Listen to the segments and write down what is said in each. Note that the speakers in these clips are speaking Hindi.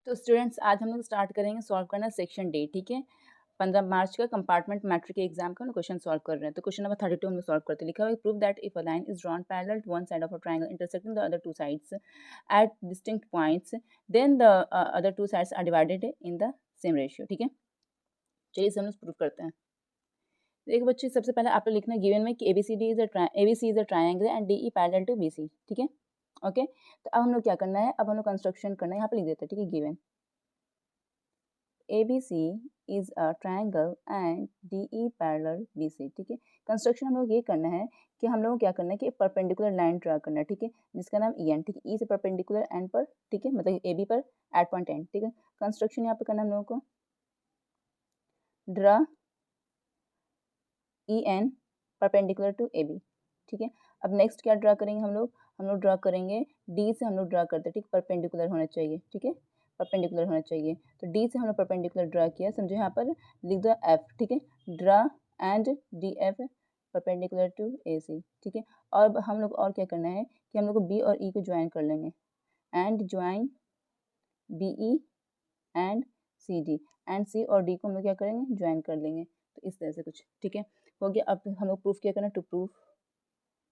तो स्टूडेंट्स आज हम लोग स्टार्ट करेंगे सॉल्व करना सेक्शन डी। ठीक है, 15 मार्च का कंपार्टमेंट मैट्रिक के एग्जाम का क्वेश्चन सॉल्व कर रहे हैं। तो क्वेश्चन नंबर 32 हम लोग सॉल्व करते हैं। लिखा हुआ है prove that if a line is drawn parallel to one side of a triangle intersecting the other two sides at distinct points then the other two sides are divided in the same ratio. ठीक है, चलिए इसे हम लोग प्रूव करते हैं। देखो बच्चे, सबसे पहले आपको लिखना है गिवन में कि ABC is a triangle and DE parallel to BC. ठीक है, ओके। तो अब हम लोग क्या करना है, अब हम लोग कंस्ट्रक्शन करना है। यहाँ पे लिख देते हैं। ठीक है, given ABC is a triangle and DE parallel BC। ठीक है, कंस्ट्रक्शन हम लोग ये करना है कि हम लोग क्या करना है कि परपेंडिकुलर लाइन ड्रा करना है। ठीक है, जिसका नाम EN। ठीक है, E से परपेंडिकुलर एंड पर, ठीक है, मतलब AB पर एट पॉइंट एंड। ठीक है, कंस्ट्रक्शन यहाँ पे करना है हम लोगों को, draw EN perpendicular to AB। ठीक है, अब नेक्स्ट क्या ड्रा करेंगे हम लोग ड्रा करेंगे D से हम लोग ड्रा करते हैं। ठीक, परपेंडिकुलर होना चाहिए। ठीक है, परपेंडिकुलर होना चाहिए। तो D से हम लोग परपेंडिकुलर ड्रा किया, समझो यहाँ पर लिख दो F। ठीक है, draw and DF perpendicular to AC। ठीक है, और अब हम लोग और क्या करना है कि हम लोग को B और E को ज्वाइन कर लेंगे and join BE and CD and C और D को हम लोग क्या करेंगे, ज्वाइन कर लेंगे। तो इस तरह से कुछ, ठीक है, हो गया। अब हम लोग प्रूफ क्या करना है, टू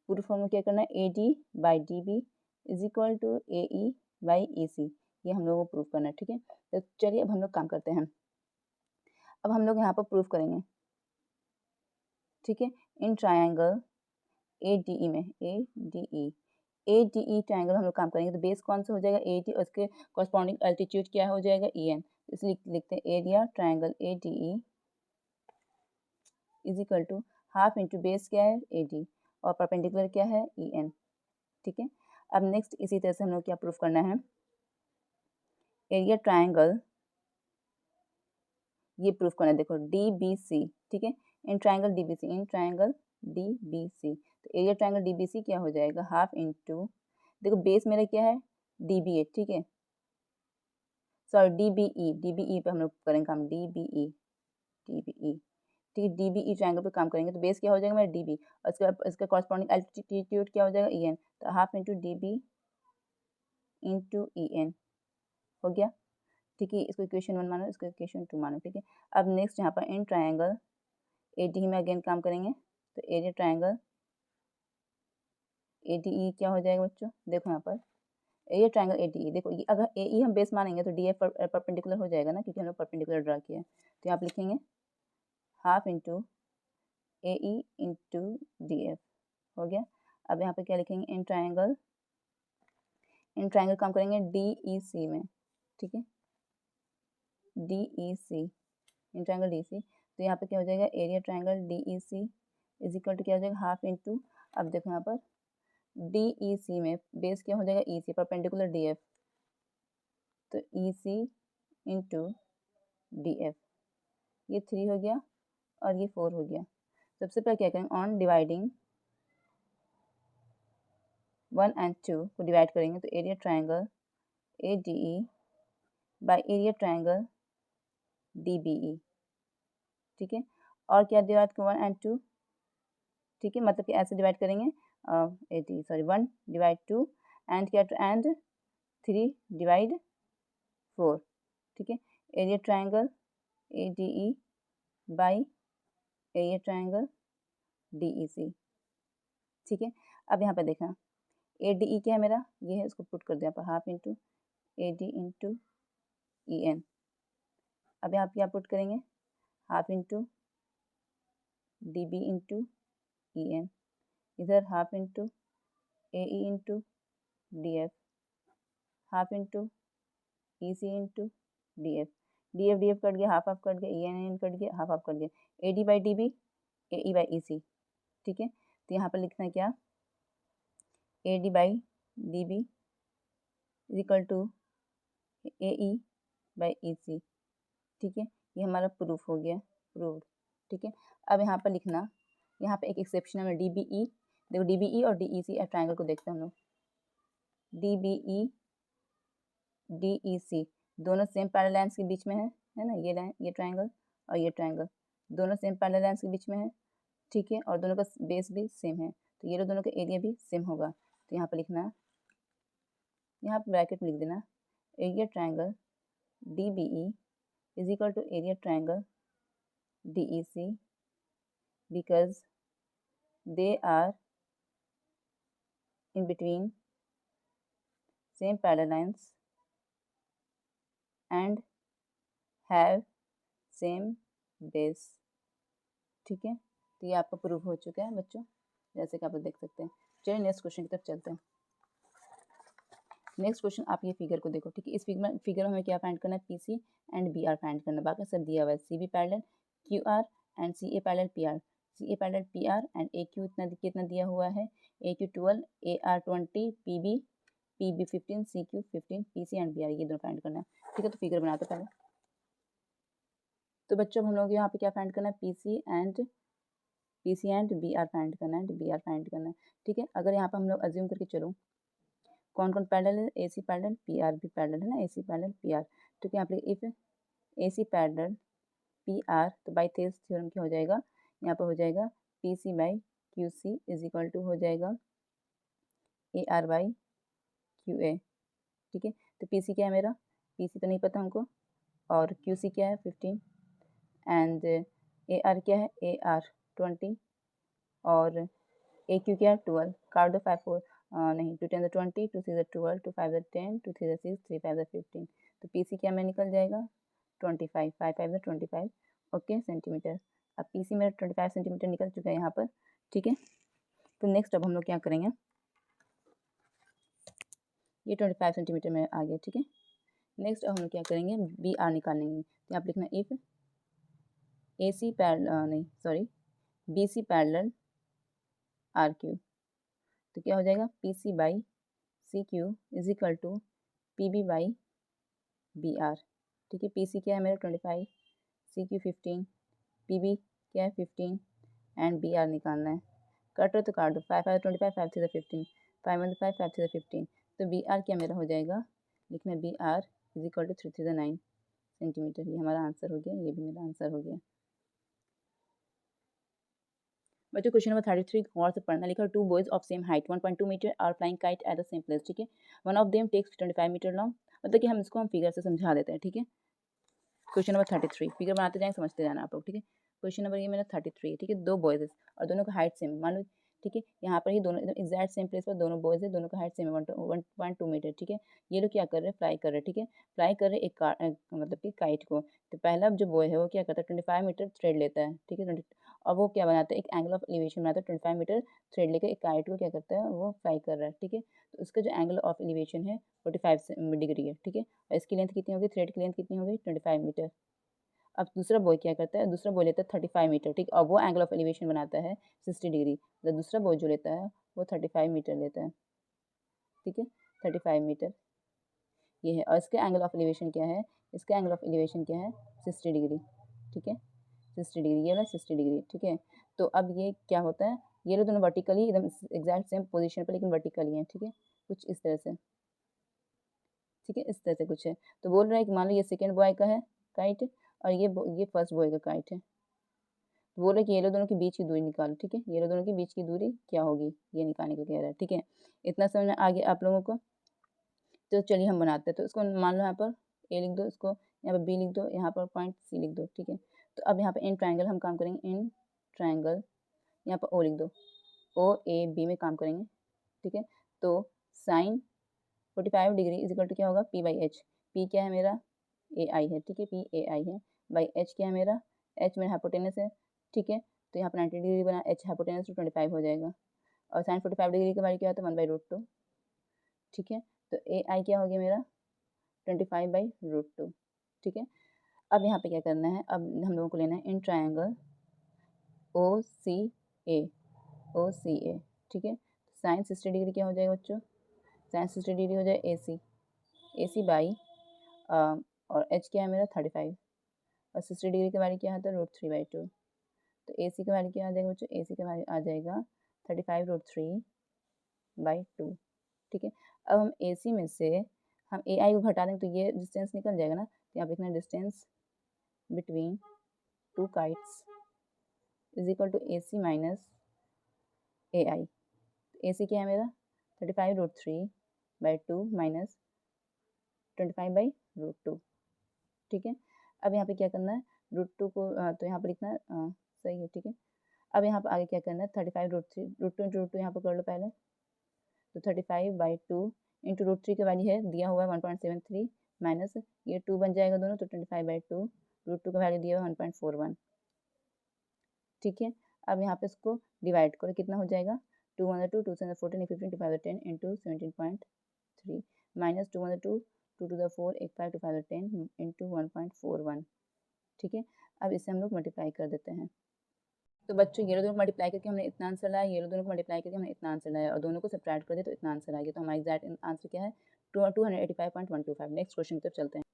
प्रूफ हम लोग क्या करना है, AD by DB is equal to AE by EC। ये हम लोग को प्रूफ करना है। ठीक है, तो चलिए अब हम लोग काम करते हैं। अब हम लोग यहाँ पर प्रूफ करेंगे। ठीक है, इन ट्रायंगल ADE में ADE ट्रायंगल हम लोग काम करेंगे। तो बेस कौन सा हो जाएगा, AD, और उसके कॉरस्पॉन्डिंग अल्टीट्यूड क्या हो जाएगा, EN। इसलिए लिखते हैं area triangle ADE is equal to half into base क्या है, AD, और परपेंडिकुलर क्या है, EN। ठीक है, अब नेक्स्ट इसी तरह से हम लोग क्या प्रूफ करना है, एरिया ट्रायंगल, ये प्रूफ करना है। देखो DBC। ठीक है, in triangle DBC, in triangle DBC, तो एरिया ट्रायंगल DBC क्या हो जाएगा, हाफ इंटू, देखो बेस मेरा क्या है, DBA। ठीक है, सॉरी DBE पे हम लोग करेंगे काम, DBE। ठीक है, DBE ट्रायंगल पे काम करेंगे। तो बेस क्या हो जाएगा मेरा DB, और इसका कॉरस्पॉन्डिंग एल्टीट्यूड क्या हो जाएगा, EN। तो half into DB into EN हो गया। ठीक है, इसको इक्वेशन 1 मानो, इसको इक्वेशन 2 मानो। ठीक है, अब नेक्स्ट यहाँ पर इन ट्रायंगल ADE में अगेन काम करेंगे। तो एरिया ट्रायंगल ADE क्या हो जाएगा बच्चों, देखो यहाँ पर एरिया ट्रायंगल ADE, देखो ये अगर AE हम बेस मानेंगे तो DF परपेंडिकुलर हो जाएगा ना, क्योंकि हम लोग परपेंडिकुलर ड्रा किया है। तो यहाँ पे लिखेंगे half into AE into DF हो गया। अब यहाँ पे क्या लिखेंगे, इन ट्रायंगल काम करेंगे DEC में। ठीक है, DEC, इन ट्रायंगल DEC। तो यहाँ पे क्या हो जाएगा, area triangle DEC is equal to क्या हो जाएगा, हाफ इंटू, अब देखो यहाँ पर DEC में बेस क्या हो जाएगा, EC परपेंडिकुलर DF, तो EC इंटू DF, ये 3 हो गया और ये 4 हो गया। सबसे पहले क्या करेंगे, ऑन डिवाइडिंग 1 एंड 2 को डिवाइड करेंगे। तो area triangle ADE by area triangle DBE। ठीक है, और क्या डिवाइड कर 1 एंड 2। ठीक है, मतलब कि ऐसे डिवाइड करेंगे 1 डिवाइड 2 एंड क्या, एंड 3 डिवाइड 4। ठीक है, area triangle ADE by area triangle DEC। ठीक है, अब यहाँ पे देखना ADE क्या है मेरा, ये है, इसको पुट कर दिया पर half into AD into EN। अब यहाँ पे क्या पुट करेंगे, half into DB into EN, इधर half into AE into DF, half into EC into DF, DF cut गया, हाफ कट गया, EN कट गया, हाफ कट गया, AD by DB AE by EC। ठीक है, तो यहाँ पर लिखना है क्या, AD by DB is equal to AE by EC। ठीक है, ये हमारा प्रूफ हो गया, प्रूव्ड। ठीक है, अब यहाँ पर लिखना, यहाँ पे एक एक्सेप्शन है DBE। देखो DBE और DEC ट्रायंगल को देखते हैं हम लोग, DBE DEC दोनों सेम पैरेलल लाइंस के बीच में है ना, ये लाइन, ये ट्रायंगल और ये ट्रायंगल दोनों सेम पैरेलल लाइंस के बीच में है। ठीक है, और दोनों का बेस भी सेम है, तो ये दोनों का एरिया भी सेम होगा। तो यहाँ पर लिखना, यहाँ पर ब्रैकेट में लिख देना, area triangle DBE is equal to area triangle DEC because they are in between same parallel lines and have same base. ठीक है, तो ये आपका प्रूफ हो चुका है बच्चों, जैसे कि आप देख सकते हैं। चलिए नेक्स्ट क्वेश्चन की तरफ चलते हैं। नेक्स्ट क्वेश्चन, आप ये फिगर को देखो। ठीक है, इस फिगर में हमें क्या फाइंड करना है, पीसी एंड बीआर फाइंड करना है। बाकी सब दिया हुआ है, CB parallel QR and CA parallel PR, CA parallel PR and AQ कितना दिया हुआ है, AQ 12, AR 20, PB 15, CQ 15, PC and BR, ये दोनों फाइंड करना है। ठीक है, तो फिगर बनाते पहले। तो बच्चों हम लोग यहाँ पे क्या फाइंड करना है, पीसी एंड बीआर फाइंड करना है, बीआर फाइंड करना है। ठीक है, अगर यहाँ पे हम लोग अज्यूम करके चलो कौन कौन पैरेलल है, एसी पैरेलल पीआर भी पैरेलल है ना, एसी पैरेलल पीआर। ठीक है, यहाँ पे इफ एसी पैरेलल पीआर, तो बाई थेल्स थ्योरम क्या हो जाएगा, यहाँ पे हो जाएगा PC by QC is equal to हो जाएगा एआर बाई क्यूए। ठीक है, तो पीसी क्या है मेरा, पीसी तो नहीं पता हमको, और क्यूसी क्या है 15 एंड एआर क्या है, एआर 20 और ए क्यू क्या है 12। काट दो 5 4 नहीं, 2 10 20, 2 6 12, 2 5 10, 2 3 6, 3 5 15। तो पीसी क्या में निकल जाएगा 25, 5 5 25 ओके सेंटीमीटर। अब पीसी मेरा 25 सेंटीमीटर निकल चुका है यहाँ पर। ठीक है, तो नेक्स्ट अब हम लोग क्या करेंगे, ये 25 सेंटीमीटर में आ गया। ठीक है, नेक्स्ट अब हम लोग क्या करेंगे, बी आर निकालेंगे। तो यहाँ पर लिखना इफ ए सी पैरेलल नहीं sorry B C parallel R Q, तो क्या हो जाएगा P C by C Q is equal to P B by B R. ठीक है, पी सी क्या है मेरा 25, सी क्यू 15, पी बी क्या है 15 एंड बी आर निकालना है। कट रहे तो काट दो, 5 5 25, 5 3 15, 5 1 5 5 3 15। तो बी आर क्या मेरा हो जाएगा, लिखना B R is equal to 3 3 9 centimetre. ये हमारा आंसर हो गया, ये भी मेरा आंसर हो गया। बच्चों क्वेश्चन नंबर 33 गौर से पढ़ना। लिखा two boys of same height 1.2 metre are flying kite at the same place. ठीक है, one of them takes 25 metre long. मतलब कि हम इसको फिगर से समझा देते हैं। ठीक है, क्वेश्चन नंबर 33 फिगर बनाते जाएंगे, समझते जाना आप लोग। ठीक है, क्वेश्चन नंबर ये मेरा 33। ठीक है, दो बॉयज है और दोनों का हाइट सेम है, मान लो। ठीक है, यहाँ पर ही दोनों एकदम एग्जैक्ट सेम प्लेस पर दोनों बॉयज है, दोनों का हाइट सेम है 1.2 मीटर। ठीक है, ये लोग क्या कर रहे हैं, फ्लाई कर रहे हैं। ठीक है, फ्लाई कर रहे एक मतलब कि काइट को। तो पहला जो बॉय है वो क्या करता है 25 मीटर थ्रेड लेता है। ठीक है, 20 और वो क्या बनाता है, एक एंगल ऑफ एलिवेशन बनाता है 25 मीटर थ्रेड लेकर एक काइट को क्या करता है, वो फ्लाई कर रहा है। ठीक है, तो उसका जो एंगल ऑफ एलिवेशन है 45 डिग्री है। ठीक है, और इसकी लेंथ कितनी होगी, थ्रेड की लेंथ कितनी होगी 25 मीटर। अब दूसरा बॉय क्या करता है, दूसरा बॉय लेता है 35 मीटर। ठीक, अब वो एंगल ऑफ एलिवेशन बनाता है 60 डिग्री। तो दूसरा बॉय जो लेता है वो 35 मीटर लेता है। ठीक है, 35 मीटर ये है, और इसका एंगल ऑफ एलिवेशन क्या है, इसका एंगल ऑफ एलिवेशन क्या है 60 डिग्री। ठीक है, 60 डिग्री, ये वाला 60 डिग्री। ठीक है, तो अब ये क्या होता है, ये लोग दोनों वर्टिकली एकदम एग्जैक्ट सेम पोजीशन पर लेकिन वर्टिकली हैं। ठीक है, कुछ इस तरह से। ठीक है, इस तरह से कुछ है। तो बोल रहा है कि मान लो ये सेकेंड बॉय का है काइट और ये फर्स्ट बॉय का काइट है। तो बोल रहे कि ये लोग दोनों के बीच की दूरी निकालो। ठीक है, ये लोग दोनों के बीच की दूरी क्या होगी, ये निकालने को कह रहा है। ठीक है, इतना समझ में आ गया आप लोगों को। तो चलिए हम बनाते हैं। तो इसको मान लो यहाँ पर ए लिख दो, इसको यहाँ पर बी लिख दो, यहाँ पर पॉइंट सी लिख दो। ठीक है, तो अब यहाँ पर इन ट्राइंगल हम काम करेंगे, इन ट्राइंगल यहाँ पर ओ लिख दो, ओ ए बी में काम करेंगे। ठीक है, तो sine 45 degree is equal to क्या होगा पी बाई एच। पी क्या है मेरा ए आई है। ठीक है, पी ए आई है बाई एच क्या है मेरा, एच मेरा हाइपोटेनस है। ठीक है, तो यहाँ पर 90 डिग्री बना, एच हाइपोटेनस तो 25 हो जाएगा, और साइन 45 डिग्री के बारे क्या होता है 1/√2। ठीक है, तो ए आई क्या हो गया मेरा 25/√2। ठीक है, अब यहाँ पे क्या करना है, अब हम लोगों को लेना है इन ट्राइंगल ओ सी ए, ओ सी ए। ठीक है, साइन 60 डिग्री क्या हो जाएगा बच्चों, साइन 60 डिग्री हो जाए ए सी बाई और एच क्या है मेरा 35 और 60 डिग्री के बारे क्या आता है √3/2। तो ए सी का वैल्यू क्या आ जाएगा बच्चों, ए सी का वैल्यू आ जाएगा 35√3/2। ठीक है, अब हम ए सी में से हम ए आई को घटा देंगे तो ये डिस्टेंस निकल जाएगा ना। तो यहाँ पे लिखना distance between two kites is equal to A C minus A I. A C क्या है मेरा 35√3/2 माइनस 25/√2। ठीक है। अब यहाँ पे क्या करना है, √2 को तो यहाँ पर लिखना है सही है, ठीक है। अब यहाँ पर आगे क्या करना है, 35√3 √2 इंटू √2 यहाँ पर कर लो पहले, तो 35/2 इंटू √3 का वैल्यू है दिया हुआ है 1.73 माइनस ये 2 बन जाएगा दोनों, तो 25/2 √2 का वैल्यू दिया हुआ है 1.41, ठीक है। अब यहाँ पे इसको डिवाइड करो, कितना हो जाएगा, 2 1 2 2 7 14 8 15 2 5 10 इंटू 17.3 माइनस 2 1 2 2 2 4 8 5 2 5 10 इंटू 1.41, ठीक है। अब इसे हम लोग मल्टीप्लाई कर देते हैं। तो बच्चों ये दोनों को मल्टीप्लाई करके हमने इतना आंसर लाया, ये दोनों को मल्टीप्लाई करके हमने इतना आंसर लाया और दोनों को सब्ट्रैक्ट कर दे तो इतना आंसर आ गया। तो हमारा एग्जैक्ट आंसर क्या है, 285.125। नेक्स्ट क्वेश्चन की तरफ चलते हैं।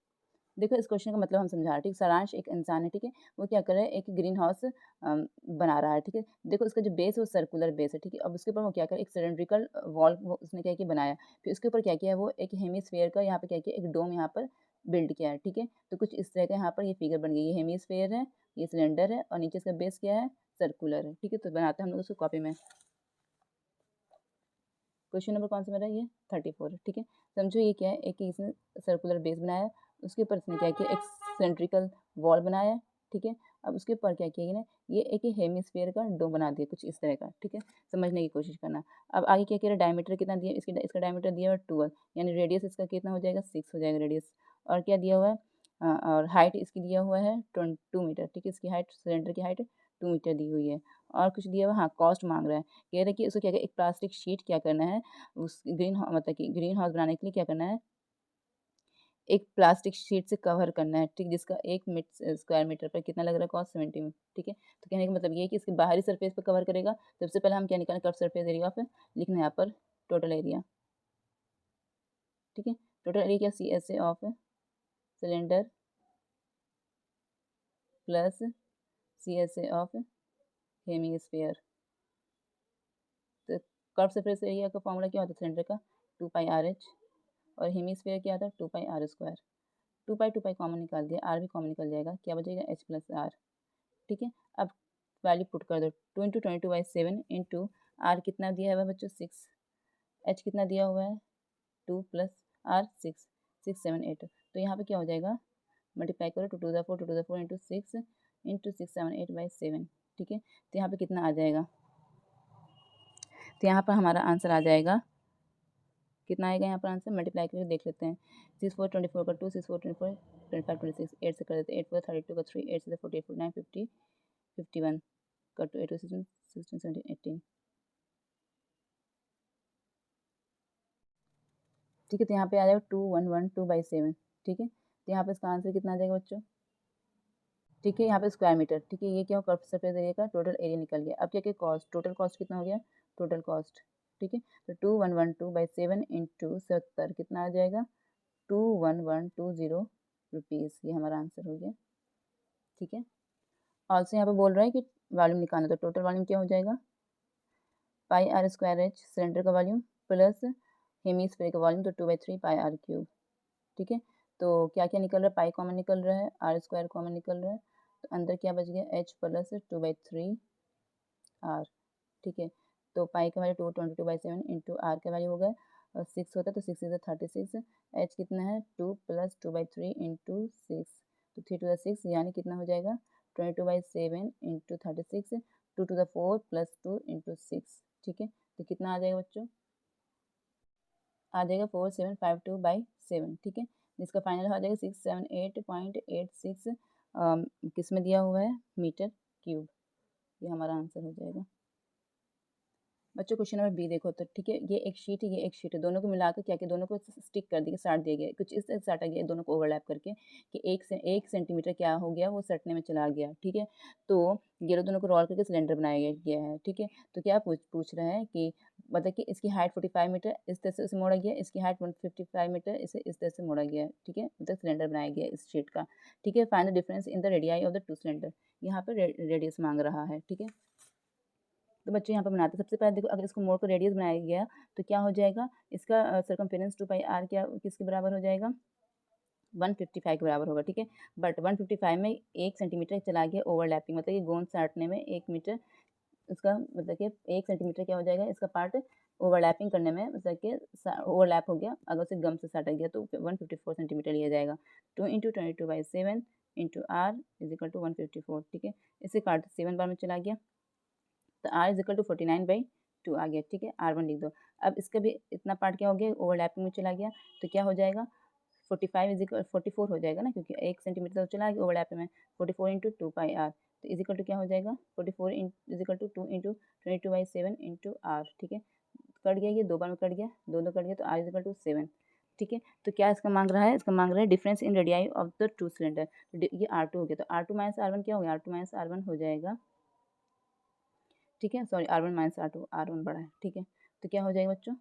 देखो इस क्वेश्चन का मतलब हम समझा रहे हैं, ठीक। सारांश, एक इंसान है, ठीक है, वो क्या कर रहा है, एक ग्रीन हाउस बना रहा है, ठीक है। देखो उसका जो बेस है वो सर्कुलर बेस है, ठीक है। अब उसके ऊपर वो क्या कर, एक सिलेंड्रिकल वॉल उसने क्या किया, बनाया। फिर उसके ऊपर क्या किया, वो एक हेमीस्फेयर का यहाँ पे क्या किया, एक डोम यहाँ पर बिल्ड किया है, ठीक है। तो कुछ इस तरह का यहाँ पर ये फिगर बन गई, ये हेमीस्फेयर है, ये सिलेंडर है और नीचे इसका बेस क्या है, सर्कुलर है, ठीक है। तो बनाते हैं हम लोग उसको कॉपी में। क्वेश्चन नंबर कौन सा मेरा, ये 34 है, ठीक है। समझो ये क्या है, एक इसने सर्कुलर बेस बनाया, उसके ऊपर इसने क्या किया, एक सिलेंड्रिकल वॉल बनाया, ठीक है। अब उसके ऊपर क्या किया ना, ये एक हेमिस्फीयर का डोम बना दिया कुछ इस तरह का, ठीक है। समझने की कोशिश करना। अब आगे क्या कह रहा है, डायमीटर कितना दिया, इसका डायमीटर दिया हुआ है 12, यानी रेडियस इसका कितना हो जाएगा, 6 हो जाएगा रेडियस। और क्या दिया हुआ है, और हाइट इसकी दिया हुआ है 2 मीटर, ठीक है। इसकी हाइट, सिलेंडर की हाइट 2 मीटर दी हुई है। और कुछ दिया हुआ, हाँ कॉस्ट मांग रहा है, कह रहा है कि उसको क्या, एक प्लास्टिक शीट क्या करना है, उस मतलब कि ग्रीन हाउस बनाने के लिए क्या करना है, एक प्लास्टिक शीट से कवर करना है, ठीक, जिसका 1 स्क्वायर मीटर पर कितना लग रहा है, कॉस्ट 70 में, ठीक है। तो कहने का मतलब ये है कि इसके बाहरी सरफेस पर कवर करेगा। सबसे पहले हम क्या निकालें, कर्व सरफेस एरिया ऑफ, लिखना है यहाँ पर टोटल एरिया, ठीक है। टोटल एरिया क्या, CSA of cylinder plus CSA of hemisphere. तो कर्व सरफेस एरिया का फॉर्मूला क्या होता है सिलेंडर का, 2πRH, और हेमीस्फीयर क्या आता है 2πr²। 2π कॉमन निकाल दिया, r भी कॉमन निकल जाएगा, क्या बचेगा, h प्लस r, ठीक है। अब वैल्यू पुट कर दो, 2 इंटू 22/7 इंटू r कितना दिया हुआ है बच्चों, 6, h कितना दिया हुआ है 2 प्लस r 6, 6 7 8। तो यहाँ पे क्या हो जाएगा, मल्टीप्लाई करो, 2 2 4 2 2 4 इंटू 6 इंटू 6 7 8/7, ठीक है। तो यहाँ पे कितना आ जाएगा, तो यहाँ पर हमारा आंसर आ जाएगा, कितना आएगा यहाँ पर आंसर, मल्टीप्लाई करके देख लेते हैं। 6 4 24 का 2, 6 4 24 25 26, 8 से कर देते हैं, 8 4 32 का 3, 8 से 48 49 50 51 का 2, 8 2 16 16 17 18, ठीक है। तो यहाँ पे आ जाएगा 2112/7, ठीक है। तो यहाँ पे इसका आंसर कितना आ जाएगा बच्चों, ठीक है। यहाँ पे स्क्वायर मीटर, ठीक है। ये क्या हो, कर्व सरफेस एरिया का टोटल एरिया निकल गया। अब क्या क्या कॉस्ट, टोटल कॉस्ट कितना हो गया, टोटल कॉस्ट, ठीक है। तो 2112/7 इंटू 70 कितना आ जाएगा, 21120 रुपीज़, ये हमारा आंसर हो गया, ठीक है। ऑल्सो यहाँ पे बोल रहा है कि वॉल्यूम निकालना, तो टोटल वॉल्यूम क्या हो जाएगा, πr² सिलेंडर का वॉल्यूम प्लस हेमीस्फीयर का वॉल्यूम, तो 2/3 πr³, ठीक है। तो क्या क्या निकल रहा है, पाई कॉमन निकल रहा है, r² कॉमन निकल रहा है, तो अंदर क्या बच गया, h प्लस 2/3r, ठीक है। तो पाई का वैल्यू 222/7 इंटू r का वैल्यू हो गया, और 6 होता है तो 6 इज 36, h कितना है 2 प्लस 2/3 इंटू 6, तो 3 to the 6 यानी कितना हो जाएगा, 22/7 into 36, 2 to the 4 plus 2 into 6, ठीक है। तो कितना आ जाएगा बच्चों, आ जाएगा 4752/7, ठीक है। जिसका फाइनल हो जाएगा 678.86 किस में दिया हुआ है, मीटर क्यूब, ये हमारा आंसर हो जाएगा। बच्चों क्वेश्चन नंबर बी देखो, तो ठीक है, ये एक शीट है, ये एक शीट है, दोनों को मिलाकर क्या किया, दोनों को स्टिक कर दिया, साट दिया गया, कुछ इस तरह साटा गया दोनों को ओवरलैप करके कि 1 सेंटीमीटर क्या हो गया, वो सटने में चला गया, ठीक है। तो ये दोनों को रोल करके सिलेंडर बनाया गया है, ठीक है। तो क्या पूछ रहा है कि मतलब कि इसकी हाइट 45 मीटर इस तरह से उसे मोड़ा गया, इसकी हाइट 155 मीटर इसे इस तरह से मोड़ा गया, ठीक है। मतलब सिलेंडर बनाया गया इस शीट का, ठीक है। Find the difference in the radii of the 2 cylinder, यहाँ पर रेडियस मांग रहा है, ठीक है। तो बच्चे यहाँ पर बनाते हैं, सबसे पहले देखो अगर इसको मोड़ को रेडियस बनाया गया तो क्या हो जाएगा, इसका सर्कमफेरेंस 2πr क्या किसके बराबर हो जाएगा, 155 के बराबर होगा, ठीक है। बट 155 में 1 सेंटीमीटर चला गया ओवरलैपिंग, मतलब कि गोंद साटने में 1 मीटर, इसका मतलब कि 1 सेंटीमीटर क्या हो जाएगा, इसका पार्ट ओवरलैपिंग करने में मतलब कि ओवरलैप हो गया, अगर उसे गम से साटा गया तो 154 सेंटीमीटर लिया जाएगा। 2 × 22/7 × R = 154, ठीक है। इसे काट 7 बार में चला गया तो R = 49/2 आ गया, ठीक है। R1 लिख दो। अब इसका भी इतना पार्ट क्या हो गया, ओवरलैपिंग में चला गया तो क्या हो जाएगा, 44 हो जाएगा ना, क्योंकि 1 सेंटीमीटर तो चला गया ओवरलैप में। 44 × 2πr तो इजिकल टू क्या हो जाएगा, 44 = 2 × 22/7 × R, ठीक है। कट गया, ये 2 बार में कट गया, 2 कट गया तो R = 7, ठीक है। तो क्या इसका मांग रहा है, इसका मांग रहा है difference in radii of the two cylinder. ये R2 हो गया, तो R2 - R1 क्या हो गया, R2 - R1 हो जाएगा, ठीक है। सॉरी, R1 - R2, R1 बड़ा है, ठीक है। तो क्या हो जाएगा बच्चों,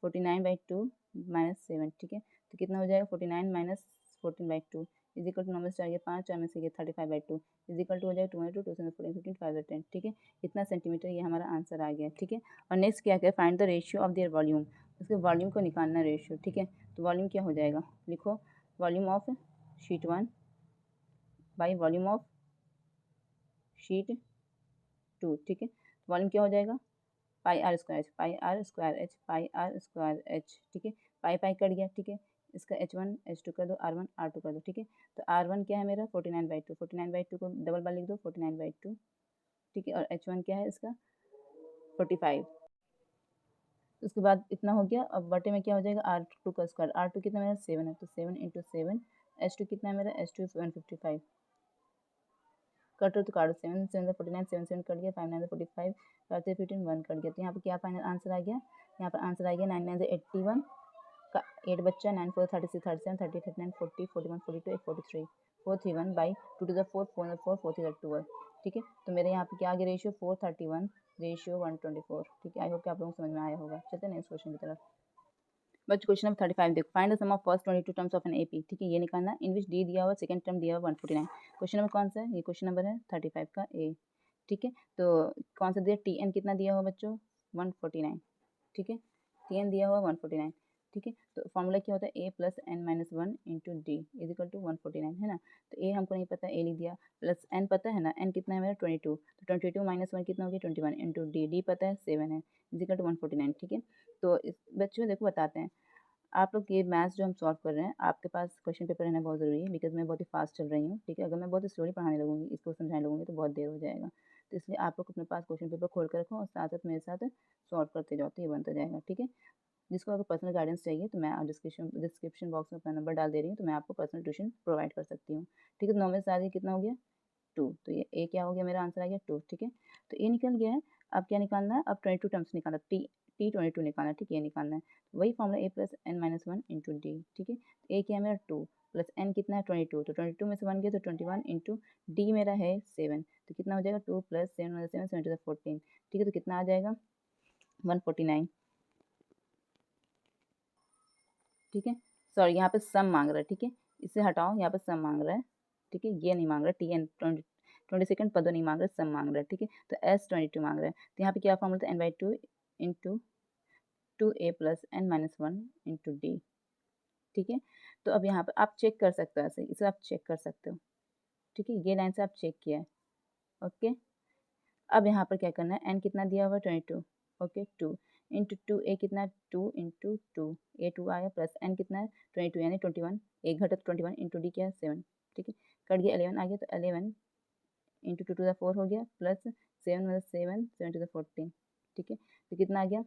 49/2 - 7, ठीक है। तो कितना हो जाएगा, 49 - 14/2 इजिकल टू 9 में से 4 गया 5, 4 में से गया 35/2 इजिकल टू हो जाएगा 2 × 2 2 7 14 15 5/10, ठीक है। इतना सेंटीमीटर ये हमारा आंसर आ गया, ठीक है। और नेक्स्ट क्या है, find the ratio of their volume, उसके वॉल्यूम को निकालना रेशियो, ठीक है। तो वॉल्यूम क्या हो जाएगा, लिखो, volume of sheet 1 by volume of sheet 2, ठीक है। वॉल्यूम क्या हो जाएगा, πr²h, πr²h, πr²h, ठीक है। पाई कट गया, ठीक है। इसका H1 H2 कर दो, R1 R2 कर दो, ठीक है। तो R1 क्या है मेरा 49/2, 49/2 को डबल बार लिख दो 49/2, ठीक है। और H1 क्या है इसका 45। उसके बाद इतना हो गया, अब बटे में क्या हो जाएगा, R2 का स्क्वायर, R2 कितना मेरा 7 है, तो 7 × 7, H2 कितना है मेरा, H2 155, कट तो काटो, 7 7 49, 7 7 कट गया, 5 9 45, 5 3 15 1 कट गया। तो यहाँ पर क्या फाइनल आंसर आ गया, यहाँ पर आंसर आ गया 9 9 81 का 8 बच्चा, 9 4 36 37 38 39 40 41 42 43 431/2 to the 4 4 4 4 3 12, ठीक है। तो मेरे यहाँ पे क्या आ गया रेशियो 431/124, ठीक है। आई होप कि आप लोगों को समझ में आया होगा। चलते हैं नेक्स्ट क्वेश्चन की तरफ। बच्चों क्वेश्चन नंबर 35 देखो, find the sum of first 22 terms of an AP, ठीक है। ये निकालना, इन विच डी दिया हुआ, सेकंड टर्म दिया हुआ 149। क्वेश्चन नंबर कौन सा है, ये क्वेश्चन नंबर है 35 का ए, ठीक है। तो कौन सा दिया, टी एन कितना दिया हुआ बच्चों 149, ठीक है। टी एन दिया हुआ 149, ठीक है। तो फॉर्मूला क्या होता है, A plus N minus 1 into D is equal to 149, है ना। तो ए हमको नहीं पता, ए लिख दिया, प्लस एन पता है ना, एन कितना है मेरा 22, तो 22 माइनस 1 कितना हो गया 21 इंटू डी, डी पता है 7 है, इजिकल टू 149, ठीक है। तो इस बच्चों देखो बताते हैं, आप लोग ये मैथ्स जो हम सॉल्व कर रहे हैं, आपके पास क्वेश्चन पेपर रहना बहुत ज़रूरी है, बिकॉज मैं बहुत ही फास्ट चल रही हूँ, ठीक है। अगर मैं बहुत स्लोली पढ़ाने लगूंगी, इसको समझाने लगूंगी तो बहुत देर हो जाएगा। तो इसलिए आप लोग अपने पास क्वेश्चन पेपर खोल कर रखो और साथ साथ मेरे साथ सॉल्व करते जाओ, तो ये बनता जाएगा, ठीक है। जिसको अगर पर्सनल गाइडेंस चाहिए तो मैं डिस्क्रिप्शन बॉक्स में अपना नंबर डाल दे रही हूँ, तो मैं आपको पर्सनल ट्यूशन प्रोवाइड कर सकती हूँ, ठीक है। तो 9 में से आगे कितना हो गया 2, तो ये ए क्या हो गया, मेरा आंसर आ गया 2, ठीक है। तो ए निकल गया है। अब क्या निकालना है, अब 22 टर्म्स निकालना, टी 22 निकालना, ठीक है। ये निकालना है, वही formula A plus N minus 1 into D, ठीक है। ए क्या है मेरा 2 प्लस एन कितना है 22, तो 22 में से 1 गया तो 21 इंटू डी मेरा है 7, तो कितना हो जाएगा 2 प्लस 7 7 7 to the 14, ठीक है। तो कितना आ जाएगा 149, ठीक है। सॉरी, यहाँ पे सम मांग रहा है, ठीक है। इसे हटाओ, यहाँ पे सम मांग रहा है, ठीक है। ये नहीं मांग रहा, टी एन 22 पदों नहीं मांग रहा, सम मांग रहा है, ठीक है। तो S22 मांग रहा है, तो यहाँ पे क्या फॉर्मूला था, n/2 into 2a plus n minus 1 into D, ठीक है। तो अब यहाँ पे आप चेक कर सकते हो, ऐसे इसे आप चेक कर सकते हो, ठीक है। ये लाइन से आप चेक किया है, ओके। अब यहाँ पर क्या करना है, n कितना दिया हुआ 22, ओके 2 इंटू 2a कितना है 2 इंटू 2 a 2 आया प्लस n कितना है 22 यानी 21, एक घटा 21 इंटू डी क्या है 7, ठीक है। कट गया 11 आ गया, तो 11 इंटू 2 to the 4 हो गया प्लस 7 में 7 7 to the 14, ठीक है। तो कितना आ गया,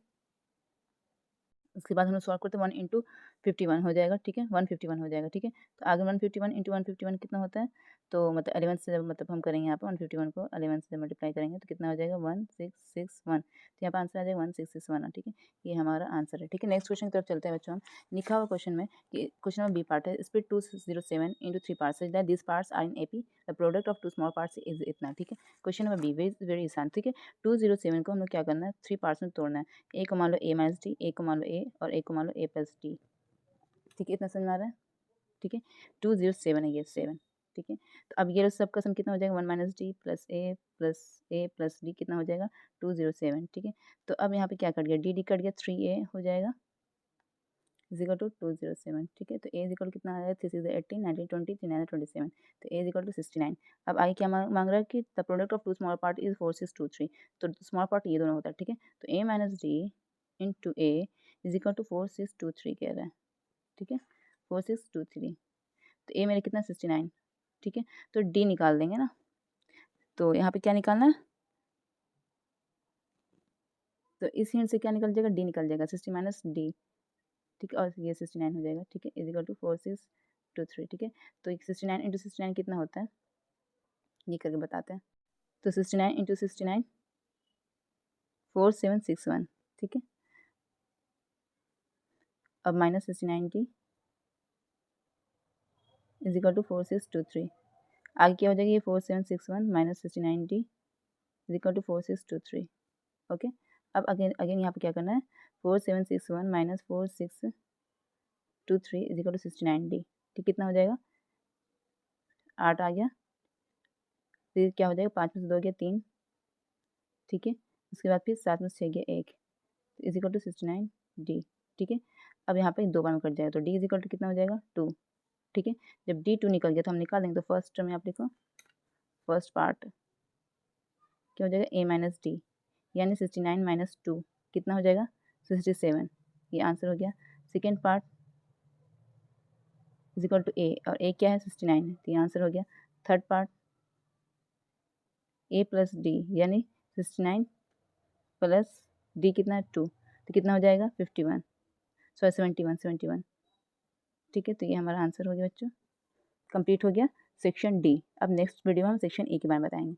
उसके बाद हम लोग सॉल्व करते हैं 1 इंटू 51 हो जाएगा, ठीक है। 151 हो जाएगा, ठीक है। तो आगे 151 इंटू 151 कितना होता है, तो मतलब 11 से जब मतलब हम करेंगे यहाँ पे 151 को 11 से मल्टीप्लाई करेंगे तो कितना हो जाएगा 1661, तो यहाँ पर आंसर आ जाएगा 1661, ठीक है। ये हमारा आंसर है, ठीक है। नेक्स्ट क्वेश्चन की तरफ चलते हैं बच्चों हम। लिखा हुआ क्वेश्चन में कि क्वेश्चन में बी पार्ट है, split 207 into 3 parts that this parts are in AP, the product of 2 small parts is इतना, ठीक है। क्वेश्चन नंबर बी वेरी आसान, ठीक है। 207 को हम लोग क्या करना है 3 पार्ट्स में तोड़ना है, ए को मान लो ए माइनस डी, ए को मान लो ए और ए को मान लो ए प्लस डी, ठीक है। इतना समझ में आ रहा है, ठीक है। 207 है ये 7, ठीक है। तो अब ये सब का सम कितना हो जाएगा 1 माइनस डी प्लस ए प्लस डी कितना हो जाएगा 207, ठीक है। तो अब यहाँ पे क्या कट गया, डी डी कट गया 3a हो जाएगा इजिकल टू 207, ठीक है। तो ए इजिकल कितना आ जाएगा 3 6 18 19 20 3 9 27, तो ए इजिकल टू 69। अब आई क्या मांग रहा है कि the product of 2 small part is 4 6 2 3, तो स्मॉल पार्ट ये दोनों होता है, ठीक है। तो A minus D into A is equal to 4623 कह रहा है, ठीक है, 4623। तो ए मेरा कितना 69, ठीक है, तो डी निकाल देंगे ना। तो यहाँ पे क्या निकालना है, तो इस हिंट से क्या निकल जाएगा, डी निकल जाएगा, 60 माइनस डी, ठीक है, और ये 69 हो जाएगा, ठीक है, इज इक्वल टू 4623, ठीक है। तो 69 इंटू 69 कितना होता है, ये करके बताते हैं। तो 69 इंटू 69 4761, ठीक है। अब minus 69 D is equal to 4623, आगे क्या हो जाएगा, ये 4761 minus 69 D is equal to 4623, okay. अब अगेन अगेन यहाँ पे क्या करना है, 4761 minus 4623 is equal to 69 D, ठीक, कितना हो जाएगा, 8 आ गया, फिर क्या हो जाएगा, 5 में से 2 गया 3, ठीक है, उसके बाद फिर 7 में से 6 गया 1 इज इक्वल टू 69 डी, ठीक है। अब यहाँ पे 2 बार में कट जाएगा, तो डी इज इक्वल टू कितना हो जाएगा 2, ठीक है। जब डी 2 निकल गया तो हम निकाल देंगे, तो फर्स्ट टर्म में आप लिखो, फर्स्ट पार्ट क्या हो जाएगा, ए माइनस डी, यानी 69 माइनस 2 कितना हो जाएगा 67, ये आंसर हो गया। Second part is equal to A, और ए क्या है 69 है, तो ये आंसर हो गया। Third part A plus D, यानी 69 प्लस डी कितना है 2, तो कितना हो जाएगा 51, सॉरी 71, ठीक है। तो ये हमारा आंसर हो गया बच्चों, कंप्लीट हो गया सेक्शन डी। अब नेक्स्ट वीडियो में हम सेक्शन ए के बारे में बताएंगे।